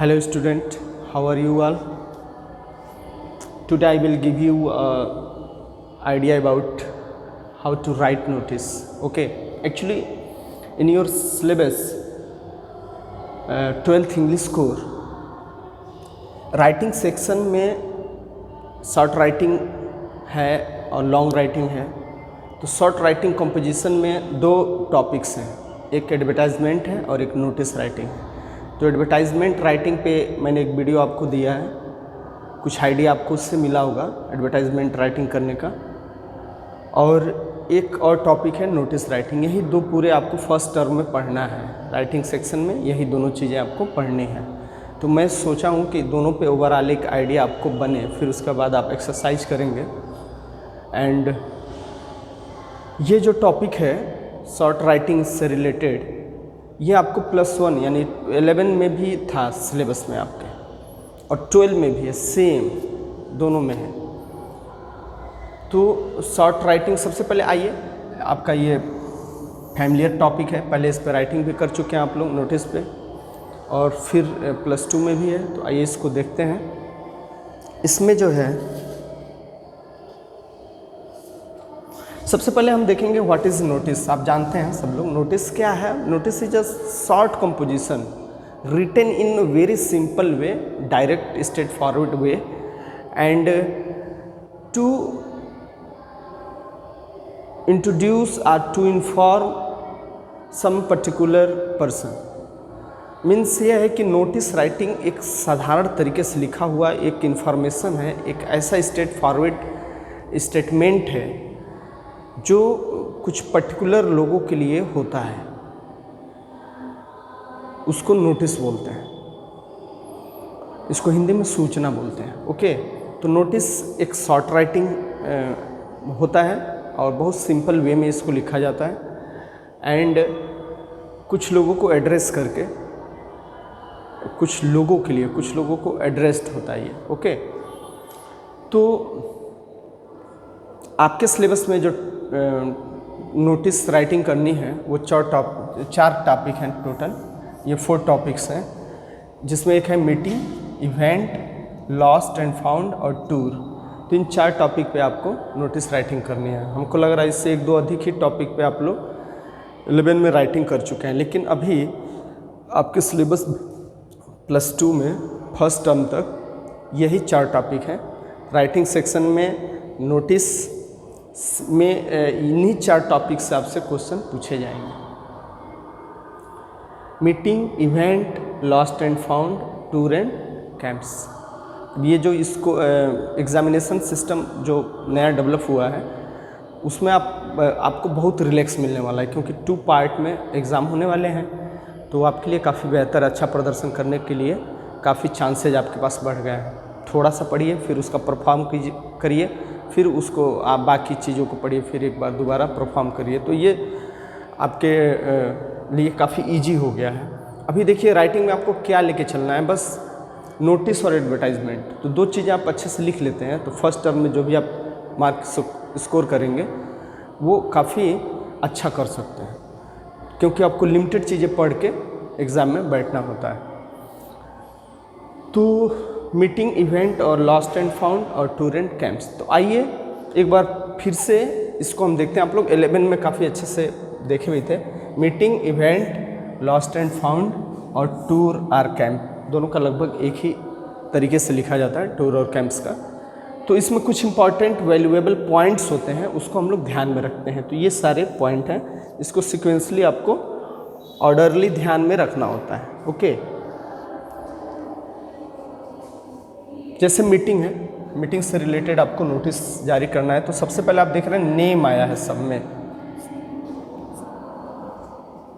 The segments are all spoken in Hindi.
Hello student, how are you all? Today I will give you idea about how to write notice. Okay, actually in your syllabus 12th English core writing section में शॉर्ट राइटिंग है और लॉन्ग राइटिंग है। तो शॉर्ट राइटिंग कंपोजिशन में दो टॉपिक्स हैं, एक एडवर्टाइजमेंट है और एक नोटिस राइटिंग है। तो एडवर्टाइजमेंट राइटिंग पे मैंने एक वीडियो आपको दिया है, कुछ आइडिया आपको उससे मिला होगा एडवर्टाइजमेंट राइटिंग करने का। और एक और टॉपिक है नोटिस राइटिंग। यही दो पूरे आपको फर्स्ट टर्म में पढ़ना है, राइटिंग सेक्शन में यही दोनों चीज़ें आपको पढ़नी है। तो मैं सोचा हूँ कि दोनों पे ओवरऑल एक आइडिया आपको बने, फिर उसके बाद आप एक्सरसाइज करेंगे। एंड ये जो टॉपिक है शॉर्ट राइटिंग से रिलेटेड, ये आपको +1 यानी 11 में भी था सिलेबस में आपके, और 12 में भी है, सेम दोनों में है। तो शॉर्ट राइटिंग सबसे पहले आइए, आपका ये फैमिलियर टॉपिक है, पहले इस पर राइटिंग भी कर चुके हैं आप लोग नोटिस पे, और फिर +2 में भी है। तो आइए इसको देखते हैं। इसमें जो है सबसे पहले हम देखेंगे व्हाट इज़ नोटिस। आप जानते हैं सब लोग नोटिस क्या है। Notice is a short composition written in very simple way, direct straightforward way, and to introduce or to inform some particular person. Means ये है कि नोटिस राइटिंग एक साधारण तरीके से लिखा हुआ एक इन्फॉर्मेशन है, एक ऐसा स्ट्रेट फॉरवर्ड स्टेटमेंट है जो कुछ पर्टिकुलर लोगों के लिए होता है, उसको नोटिस बोलते हैं। इसको हिंदी में सूचना बोलते हैं। ओके, तो नोटिस एक शॉर्ट राइटिंग होता है और बहुत सिंपल वे में इसको लिखा जाता है, एंड कुछ लोगों को एड्रेस करके, कुछ लोगों के लिए, कुछ लोगों को एड्रेस्ड होता है ये। ओके, तो आपके सिलेबस में जो नोटिस राइटिंग करनी है वो 4 टॉपिक हैं टोटल। ये 4 टॉपिक्स हैं, जिसमें एक है meeting, event, lost and found और टूर। तो इन 4 टॉपिक पे आपको नोटिस राइटिंग करनी है। हमको लग रहा है इससे 1-2 अधिक ही टॉपिक पे आप लोग 11 में राइटिंग कर चुके हैं, लेकिन अभी आपके सिलेबस +2 में फर्स्ट टर्म तक यही 4 टॉपिक हैं। राइटिंग सेक्शन में नोटिस में इन्हीं 4 टॉपिक से आपसे क्वेश्चन पूछे जाएंगे। Meeting, event, lost and found, tour and camps. ये जो इसको एग्जामिनेशन सिस्टम जो नया डेवलप हुआ है, उसमें आपको बहुत रिलैक्स मिलने वाला है, क्योंकि 2 पार्ट में एग्ज़ाम होने वाले हैं। तो आपके लिए काफ़ी बेहतर, अच्छा प्रदर्शन करने के लिए काफ़ी चांसेज आपके पास बढ़ गए हैं। थोड़ा सा पढ़िए, फिर उसका परफॉर्म करिए, फिर उसको आप बाकी चीज़ों को पढ़िए, फिर एक बार दोबारा परफॉर्म करिए। तो ये आपके लिए काफ़ी इजी हो गया है। अभी देखिए राइटिंग में आपको क्या लेके चलना है, बस नोटिस और एडवर्टाइजमेंट। तो 2 चीज़ें आप अच्छे से लिख लेते हैं तो फर्स्ट टर्म में जो भी आप मार्क स्कोर करेंगे वो काफ़ी अच्छा कर सकते हैं, क्योंकि आपको लिमिटेड चीज़ें पढ़ के एग्ज़ाम में बैठना होता है। तो मीटिंग, इवेंट और लॉस्ट एंड फाउंड और टूर एंड कैंप्स। तो आइए एक बार फिर से इसको हम देखते हैं। आप लोग 11 में काफ़ी अच्छे से देखे हुए थे। Meeting, event, lost and found और टूर आर कैंप, दोनों का लगभग एक ही तरीके से लिखा जाता है, टूर और कैंप्स का। तो इसमें कुछ इंपॉर्टेंट वैल्यूएबल पॉइंट्स होते हैं, उसको हम लोग ध्यान में रखते हैं। तो ये सारे पॉइंट हैं, इसको सिक्वेंसली आपको ऑर्डरली ध्यान में रखना होता है। ओके, जैसे मीटिंग है, मीटिंग से रिलेटेड आपको नोटिस जारी करना है। तो सबसे पहले आप देख रहे हैं नेम आया है सब में,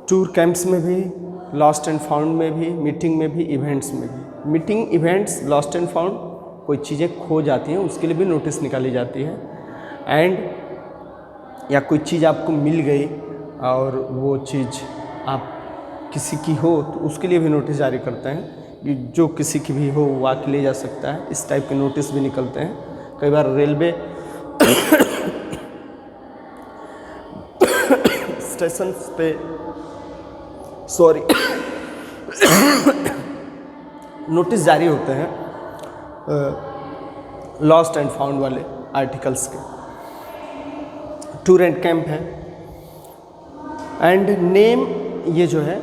टूर कैंप्स में भी, लॉस्ट एंड फाउंड में भी, मीटिंग में भी, इवेंट्स में भी। Meeting, events, lost and found, कोई चीज़ें खो जाती हैं उसके लिए भी नोटिस निकाली जाती है। एंड या कोई चीज़ आपको मिल गई और वो चीज़ आप किसी की हो तो उसके लिए भी नोटिस जारी करते हैं। जो किसी की भी हो वो आके ले जा सकता है, इस टाइप के नोटिस भी निकलते हैं। कई बार रेलवे स्टेशन पे नोटिस जारी होते हैं लॉस्ट एंड फाउंड वाले आर्टिकल्स के। टूर एंड कैंप है। एंड नेम ये जो है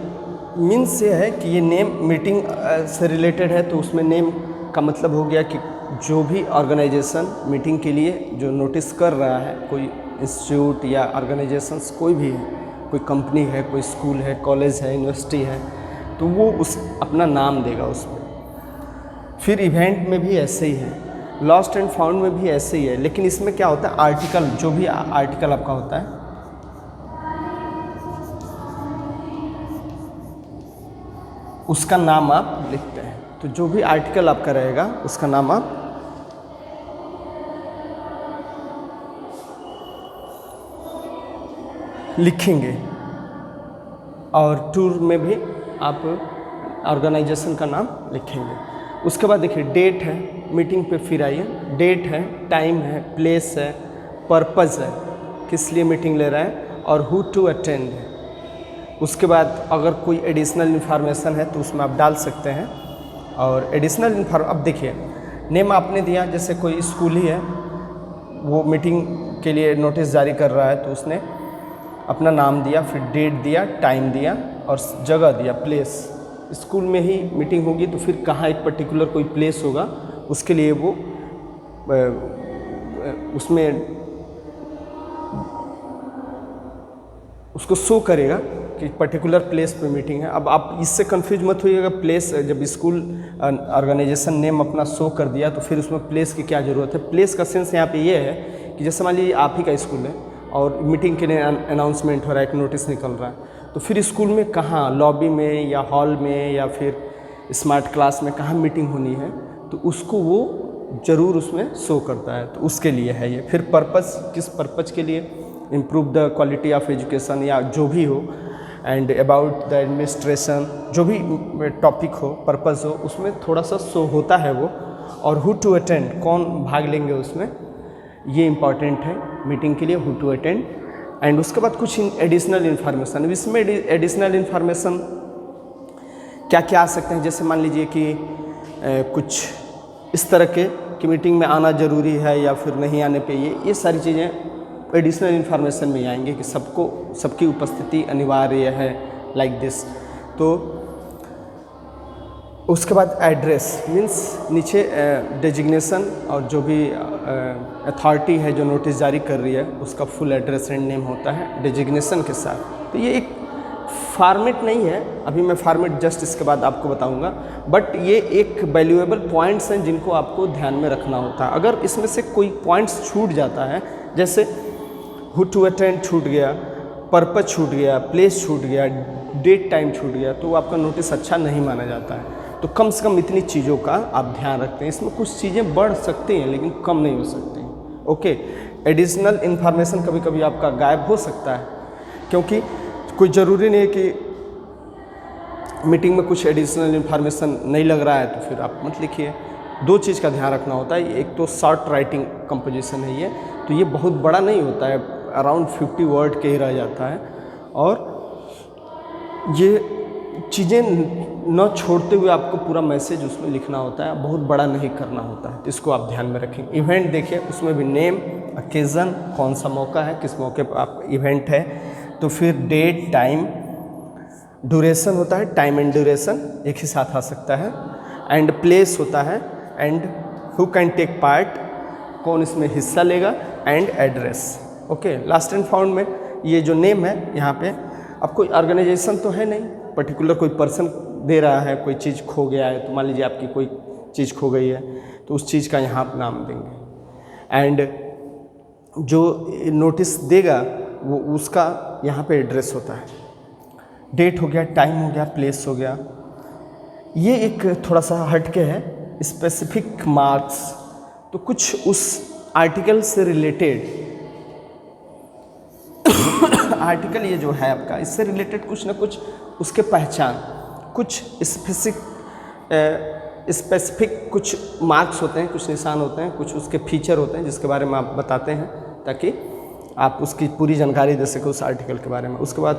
मीन्स ये है कि ये नेम मीटिंग से रिलेटेड है, तो उसमें नेम का मतलब हो गया कि जो भी ऑर्गेनाइजेशन मीटिंग के लिए जो नोटिस कर रहा है, कोई इंस्टीट्यूट या ऑर्गेनाइजेशंस कोई भी है, कोई कंपनी है, कोई स्कूल है, कॉलेज है, यूनिवर्सिटी है, तो वो उस अपना नाम देगा उसमें। फिर इवेंट में भी ऐसे ही है, लॉस्ट एंड फाउंड में भी ऐसे ही है, लेकिन इसमें क्या होता है आर्टिकल, जो भी आर्टिकल आपका होता है उसका नाम आप लिखते हैं। तो जो भी आर्टिकल आपका रहेगा उसका नाम आप लिखेंगे। और टूर में भी आप ऑर्गेनाइजेशन का नाम लिखेंगे। उसके बाद देखिए डेट है, मीटिंग पे फिर आइए, डेट है, टाइम है, प्लेस है, पर्पज़ है, किस लिए मीटिंग ले रहा है, और हु टू अटेंड है। उसके बाद अगर कोई एडिशनल इन्फॉर्मेशन है तो उसमें आप डाल सकते हैं। और एडिशनल अब देखिए नेम आपने दिया, जैसे कोई स्कूल ही है वो मीटिंग के लिए नोटिस जारी कर रहा है, तो उसने अपना नाम दिया, फिर डेट दिया, टाइम दिया और जगह दिया, प्लेस। स्कूल में ही मीटिंग होगी तो फिर कहाँ एक पर्टिकुलर कोई प्लेस होगा, उसके लिए वो उसमें उसको शो करेगा कि पर्टिकुलर प्लेस पे मीटिंग है। अब आप इससे कंफ्यूज मत होइएगा, प्लेस जब स्कूल ऑर्गेनाइजेशन नेम अपना शो कर दिया तो फिर उसमें प्लेस की क्या ज़रूरत है। प्लेस का सेंस यहाँ पे ये है कि जैसे मान लीजिए आप ही का स्कूल है और मीटिंग के लिए अनाउंसमेंट हो रहा है, एक नोटिस निकल रहा है, तो फिर स्कूल में कहाँ, लॉबी में या हॉल में या फिर स्मार्ट क्लास में कहाँ मीटिंग होनी है, तो उसको वो ज़रूर उसमें शो करता है। तो उसके लिए है ये। फिर पर्पज़, किस पर्पज़ के लिए, improve the quality of education या जो भी हो, एंड अबाउट द एडमिनिस्ट्रेशन, जो भी टॉपिक हो, पर्पज़ हो, उसमें थोड़ा सा शो होता है वो। और हु टू अटेंड, कौन भाग लेंगे उसमें, ये इम्पॉर्टेंट है मीटिंग के लिए, हु टू अटेंड। एंड उसके बाद कुछ एडिशनल इन्फॉर्मेशन। इसमें एडिशनल इन्फॉर्मेशन क्या क्या आ सकते हैं, जैसे मान लीजिए कि कुछ इस तरह के कि मीटिंग में आना ज़रूरी है या फिर नहीं आने पे ये सारी चीज़ें एडिशनल इन्फॉर्मेशन में आएंगे कि सबकी उपस्थिति अनिवार्य है, लाइक दिस। तो उसके बाद एड्रेस मीन्स नीचे डेजिग्नेशन और जो भी अथॉरिटी है जो नोटिस जारी कर रही है उसका फुल एड्रेस एंड नेम होता है डेजिग्नेशन के साथ। तो ये एक फॉर्मेट नहीं है, अभी मैं फॉर्मेट जस्ट इसके बाद आपको बताऊंगा, बट ये एक वैल्यूएबल पॉइंट्स हैं जिनको आपको ध्यान में रखना होता है। अगर इसमें से कोई पॉइंट्स छूट जाता है, जैसे हु टू अटेंड छूट गया, पर्पज छूट गया, प्लेस छूट गया, डेट टाइम छूट गया, तो आपका नोटिस अच्छा नहीं माना जाता है। तो कम से कम इतनी चीज़ों का आप ध्यान रखते हैं। इसमें कुछ चीज़ें बढ़ सकती हैं लेकिन कम नहीं हो सकती। ओके, एडिशनल इन्फॉर्मेशन कभी कभी आपका गायब हो सकता है, क्योंकि कोई ज़रूरी नहीं है कि मीटिंग में कुछ एडिशनल इन्फॉर्मेशन नहीं लग रहा है तो फिर आप मत लिखिए। दो चीज़ का ध्यान रखना होता है, एक तो शॉर्ट राइटिंग कंपोजिशन है ये, तो ये बहुत बड़ा नहीं होता है, अराउंड 50 वर्ड के ही रह जाता है, और ये चीज़ें न छोड़ते हुए आपको पूरा मैसेज उसमें लिखना होता है, बहुत बड़ा नहीं करना होता है, तो इसको आप ध्यान में रखें। इवेंट देखिए, उसमें भी नेम, ओकेज़न, कौन सा मौका है, किस मौके पर आप इवेंट है, तो फिर डेट, टाइम, ड्यूरेशन होता है, टाइम एंड ड्यूरेशन एक ही साथ आ सकता है, एंड प्लेस होता है, and who can take part, कौन इसमें हिस्सा लेगा, and address. Okay, last and found में ये जो नेम है यहाँ पे अब कोई ऑर्गेनाइजेशन तो है नहीं, पर्टिकुलर कोई पर्सन दे रहा है, कोई चीज़ खो गया है, तो मान लीजिए आपकी कोई चीज़ खो गई है तो उस चीज़ का यहाँ आप नाम देंगे, एंड जो नोटिस देगा वो उसका यहाँ पे एड्रेस होता है। डेट हो गया, टाइम हो गया, प्लेस हो गया। ये एक थोड़ा सा हटके है, स्पेसिफिक मार्क्स, तो कुछ उस आर्टिकल से रिलेटेड आर्टिकल ये जो है आपका, इससे रिलेटेड कुछ ना कुछ उसके पहचान, कुछ स्पेसिफिक कुछ मार्क्स होते हैं, कुछ निशान होते हैं, कुछ उसके फीचर होते हैं जिसके बारे में आप बताते हैं ताकि आप उसकी पूरी जानकारी दे सकें उस आर्टिकल के बारे में। उसके बाद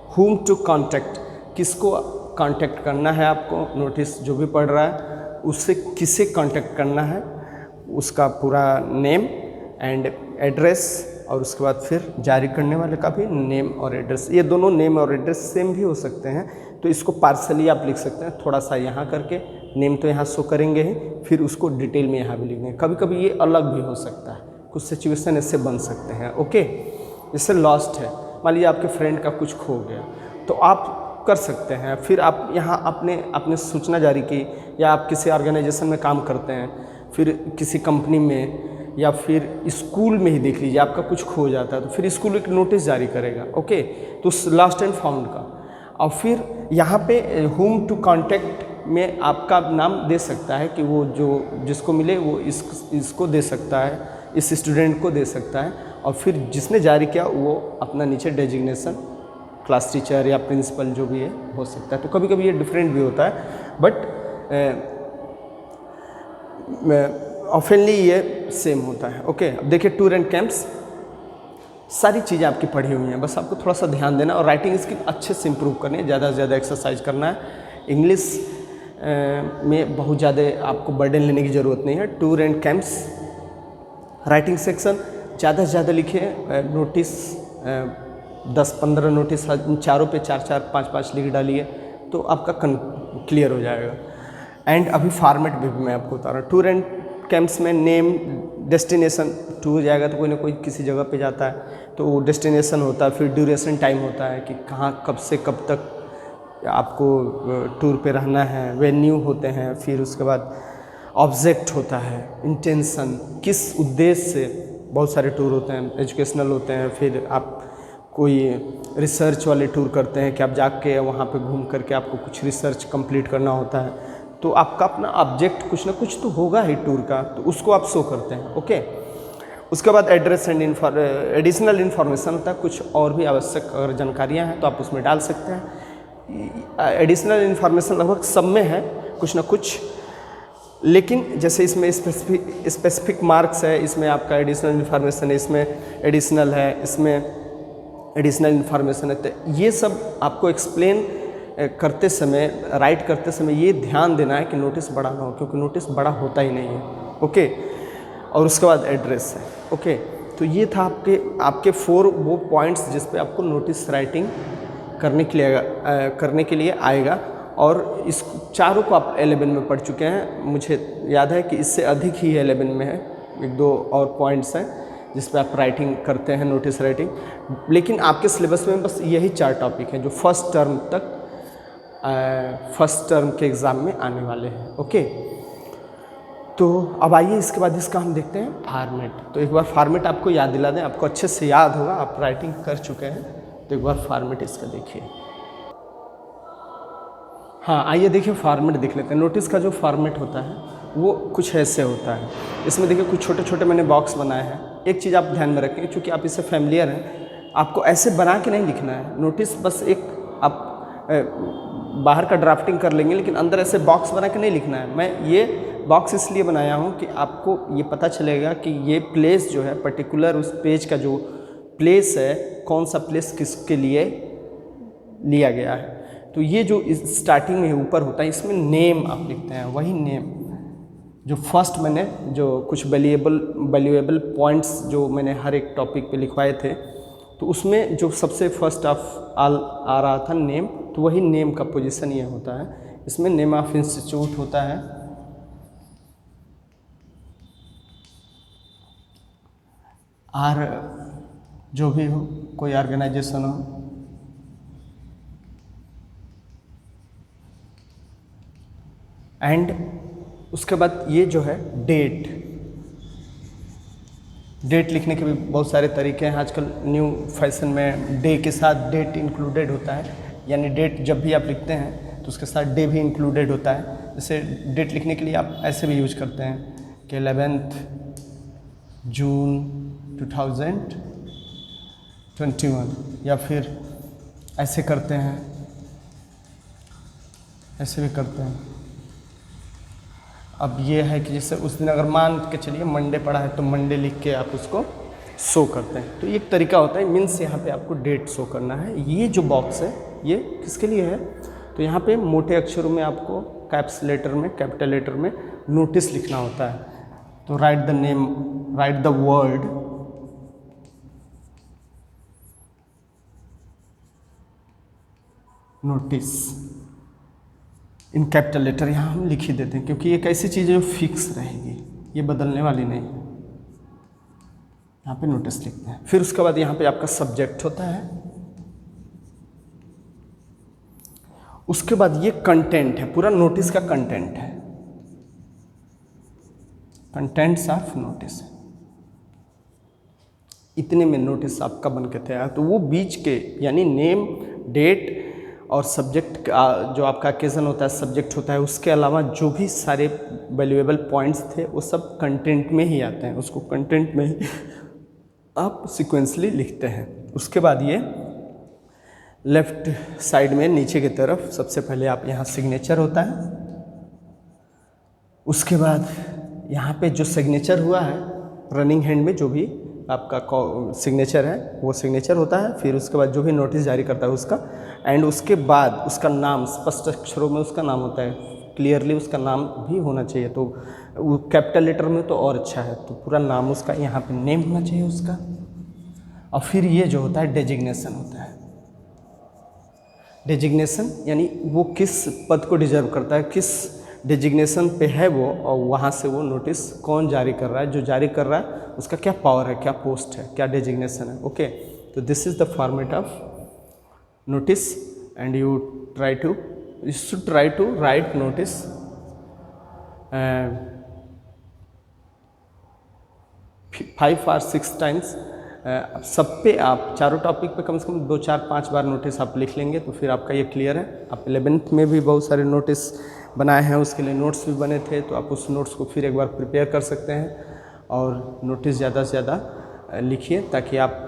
whom to contact, किसको कांटेक्ट करना है आपको, नोटिस जो भी पढ़ रहा है उससे किसे कांटेक्ट करना है, उसका पूरा नेम एंड एड्रेस, और उसके बाद फिर जारी करने वाले का भी नेम और एड्रेस। ये दोनों नेम और एड्रेस सेम भी हो सकते हैं, तो इसको पार्सली आप लिख सकते हैं, थोड़ा सा यहाँ करके नेम तो यहाँ शो करेंगे ही, फिर उसको डिटेल में यहाँ भी लिखेंगे। कभी कभी ये अलग भी हो सकता है, कुछ सिचुएशन इससे बन सकते हैं। ओके, इससे लॉस्ट है, मान लीजिए आपके फ्रेंड का कुछ खो गया तो आप कर सकते हैं, फिर आप यहाँ आपने सूचना जारी की, या आप किसी ऑर्गेनाइजेशन में काम करते हैं, फिर किसी कंपनी में या फिर स्कूल में ही देख लीजिए आपका कुछ खो जाता है, तो फिर स्कूल एक नोटिस जारी करेगा। ओके, तो लास्ट एंड फाउंड का, और फिर यहाँ पे होम टू कांटेक्ट में आपका नाम दे सकता है कि वो जो जिसको मिले वो इसको दे सकता है, इस स्टूडेंट को दे सकता है, और फिर जिसने जारी किया वो अपना नीचे डेजिग्नेशन क्लास टीचर या प्रिंसिपल जो भी है हो सकता है। तो कभी कभी ये डिफरेंट भी होता है, बट ऑफनली ये सेम होता है। ओके, अब देखिए टूर एंड कैंप्स, सारी चीज़ें आपकी पढ़ी हुई हैं, बस आपको थोड़ा सा ध्यान देना और राइटिंग इसकी अच्छे से इम्प्रूव करनी है, ज़्यादा से ज़्यादा एक्सरसाइज करना है। इंग्लिश में बहुत ज़्यादा आपको बर्डन लेने की ज़रूरत नहीं है। Tour and camps writing section ज़्यादा से ज़्यादा लिखिए, नोटिस 10-15 नोटिस चारों पे 4-4, 5-5 लिख डालिए तो आपका क्लियर हो जाएगा। एंड अभी फॉर्मेट भी मैं आपको बता रहा हूँ। टूर एंड कैंप्स में नेम, डेस्टिनेशन, टूर जाएगा तो कोई ना कोई किसी जगह पे जाता है तो वो डेस्टिनेशन होता है, फिर ड्यूरेशन टाइम होता है कि कहाँ कब से कब तक आपको टूर पे रहना है, वेन्यू होते हैं, फिर उसके बाद ऑब्जेक्ट होता है, इंटेंशन, किस उद्देश्य से, बहुत सारे टूर होते हैं, एजुकेशनल होते हैं, फिर आप कोई रिसर्च वाले टूर करते हैं कि आप जाके वहाँ पे घूम करके आपको कुछ रिसर्च कंप्लीट करना होता है, तो आपका अपना ऑब्जेक्ट कुछ ना कुछ तो होगा ही टूर का, तो उसको आप शो करते हैं। ओके, उसके बाद एड्रेस एंड एडिशनल इन्फॉर्मेशन होता है, कुछ और भी आवश्यक अगर जानकारियाँ हैं तो आप उसमें डाल सकते हैं। एडिशनल इन्फॉर्मेशन लगभग सब में है कुछ ना कुछ, लेकिन जैसे इसमें स्पेसिफिक मार्क्स है, इसमें आपका एडिशनल इन्फॉर्मेशन है, इसमें एडिशनल है, इसमें एडिशनल इन्फॉर्मेशन है, तो ये सब आपको एक्सप्लेन करते समय, राइट करते समय ये ध्यान देना है कि नोटिस बड़ा ना हो, क्योंकि नोटिस बड़ा होता ही नहीं है। ओके, और उसके बाद एड्रेस है। ओके, तो ये था आपके 4 वो पॉइंट्स जिस पे आपको नोटिस राइटिंग करने के लिए आएगा, और इस चारों को आप 11 में पढ़ चुके हैं। मुझे याद है कि इससे अधिक ही 11 में है, 1-2 और पॉइंट्स हैं जिस पे आप राइटिंग करते हैं, नोटिस राइटिंग, लेकिन आपके सिलेबस में बस यही 4 टॉपिक हैं जो फर्स्ट टर्म के एग्ज़ाम में आने वाले हैं। ओके, तो अब आइए इसके बाद इसका हम देखते हैं फॉर्मेट। तो एक बार फॉर्मेट आपको याद दिला दें, आपको अच्छे से याद होगा, आप राइटिंग कर चुके हैं, तो एक बार फॉर्मेट इसका देखिए। हाँ, आइए देखिए फॉर्मेट देख लेते हैं। नोटिस का जो फॉर्मेट होता है वो कुछ ऐसे होता है। इसमें देखिए कुछ छोटे छोटे मैंने बॉक्स बनाए हैं। एक चीज़ आप ध्यान में रखें, क्योंकि आप इससे फैमिलियर हैं, आपको ऐसे बना के नहीं लिखना है नोटिस, बस एक आप बाहर का ड्राफ्टिंग कर लेंगे, लेकिन अंदर ऐसे बॉक्स बना के नहीं लिखना है। मैं ये बॉक्स इसलिए बनाया हूँ कि आपको ये पता चलेगा कि ये प्लेस जो है, पर्टिकुलर उस पेज का जो प्लेस है, कौन सा प्लेस किसके लिए लिया गया है। तो ये जो स्टार्टिंग में ऊपर होता है, इसमें नेम आप लिखते हैं, वही नेम जो फर्स्ट मैंने जो कुछ वैल्यूएबल पॉइंट्स जो मैंने हर एक टॉपिक पे लिखवाए थे, तो उसमें जो सबसे फर्स्ट ऑफ ऑल आ रहा था नेम, तो वही नेम का पोजीशन ये होता है। इसमें नेम ऑफ इंस्टीट्यूट होता है, और जो भी हो, कोई ऑर्गेनाइजेशन हो, एंड उसके बाद ये जो है डेट लिखने के भी बहुत सारे तरीके हैं। आजकल न्यू फैशन में डे के साथ डेट इंक्लूडेड होता है, यानी डेट जब भी आप लिखते हैं तो उसके साथ डे भी इंक्लूडेड होता है। जैसे डेट लिखने के लिए आप ऐसे भी यूज करते हैं कि 11 जून 2021, या फिर ऐसे करते हैं, ऐसे भी करते हैं। अब ये है कि जैसे उस दिन अगर मान के चलिए मंडे पड़ा है तो मंडे लिख के आप उसको शो करते हैं, तो ये एक तरीका होता है। मीन्स यहाँ पे आपको डेट शो करना है। ये जो बॉक्स है ये किसके लिए है, तो यहाँ पे मोटे अक्षरों में आपको कैप्स लेटर में, कैपिटल लेटर में नोटिस लिखना होता है। तो write the name, write the word notice in capital letter, यहाँ हम लिख ही देते हैं क्योंकि एक ऐसी चीज़ है जो फिक्स रहेगी, ये बदलने वाली नहीं। यहाँ पे नोटिस लिखते हैं। फिर उसके बाद यहाँ पे आपका सब्जेक्ट होता है। उसके बाद ये कंटेंट है, पूरा नोटिस का कंटेंट है, कंटेंट्स ऑफ नोटिस। इतने में नोटिस आपका बन के तैयार। तो वो बीच के यानी नेम, डेट और सब्जेक्ट का जो आपका ओकेजन होता है, सब्जेक्ट होता है, उसके अलावा जो भी सारे वैल्यूएबल पॉइंट्स थे वो सब कंटेंट में ही आते हैं। उसको कंटेंट में ही आप सीक्वेंसली लिखते हैं। उसके बाद ये लेफ्ट साइड में नीचे की तरफ सबसे पहले आप यहाँ सिग्नेचर होता है। उसके बाद यहाँ पे जो सिग्नेचर हुआ है रनिंग हैंड में, जो भी आपका सिग्नेचर है वो सिग्नेचर होता है। फिर उसके बाद जो भी नोटिस जारी करता है उसका, एंड उसके बाद उसका नाम, स्पष्ट अक्षरों में उसका नाम होता है, क्लियरली उसका नाम भी होना चाहिए। तो वो कैपिटल लेटर में तो और अच्छा है, तो पूरा नाम उसका यहाँ पे नेम होना चाहिए उसका। और फिर ये जो होता है डेजिग्नेशन होता है। डेजिग्नेशन यानी वो किस पद को डिजर्व करता है, किस डेजिग्नेशन पे है वो, और वहाँ से वो नोटिस कौन जारी कर रहा है, जो जारी कर रहा है उसका क्या पावर है, क्या पोस्ट है, क्या डेजिग्नेशन है। ओके, तो this is the format of notice and you should try to write notice 5 or 6 times. सब पे आप चारों टॉपिक पे कम से कम 2, 4, 5 बार नोटिस आप लिख लेंगे तो फिर आपका ये क्लियर है। आप 11th में भी बहुत सारे नोटिस बनाए हैं, उसके लिए नोट्स भी बने थे, तो आप उस नोट्स को फिर एक बार प्रिपेयर कर सकते हैं और नोटिस ज़्यादा से ज़्यादा लिखिए ताकि आप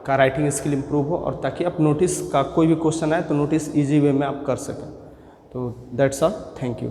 का राइटिंग स्किल इम्प्रूव हो और ताकि आप नोटिस का कोई भी क्वेश्चन आए तो नोटिस ईजी वे में आप कर सकें। तो दैट्स ऑल, थैंक यू।